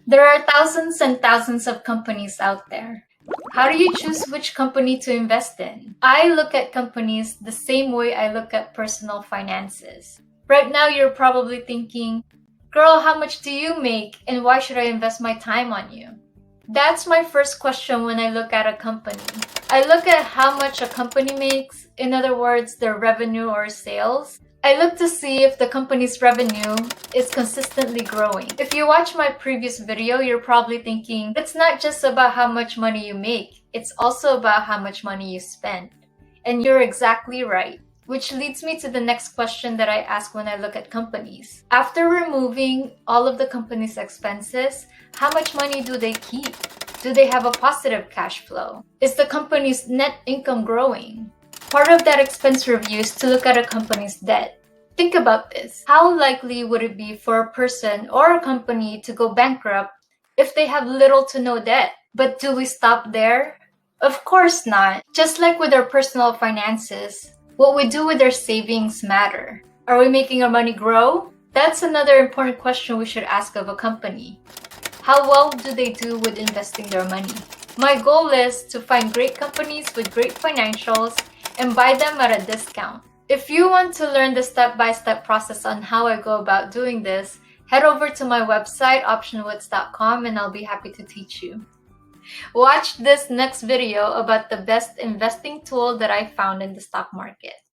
There are thousands and thousands of companies out there. How do you choose which company to invest in? I look at companies the same way I look at personal finances. Right now, you're probably thinking, girl, how much do you make and why should I invest my time on you? That's my first question when I look at a company. I look at how much a company makes, in other words, their revenue or sales. I look to see if the company's revenue is consistently growing. If you watch my previous video, you're probably thinking, it's not just about how much money you make, it's also about how much money you spend. And you're exactly right. Which leads me to the next question that I ask when I look at companies. After removing all of the company's expenses, how much money do they keep? Do they have a positive cash flow? Is the company's net income growing? Part of that expense review is to look at a company's debt. Think about this. How likely would it be for a person or a company to go bankrupt if they have little to no debt? But do we stop there? Of course not. Just like with our personal finances, what we do with our savings matter. Are we making our money grow? That's another important question we should ask of a company. How well do they do with investing their money? My goal is to find great companies with great financials and buy them at a discount. If you want to learn the step-by-step process on how I go about doing this, head over to my website, optionwits.com, and I'll be happy to teach you. Watch this next video about the best investing tool that I found in the stock market.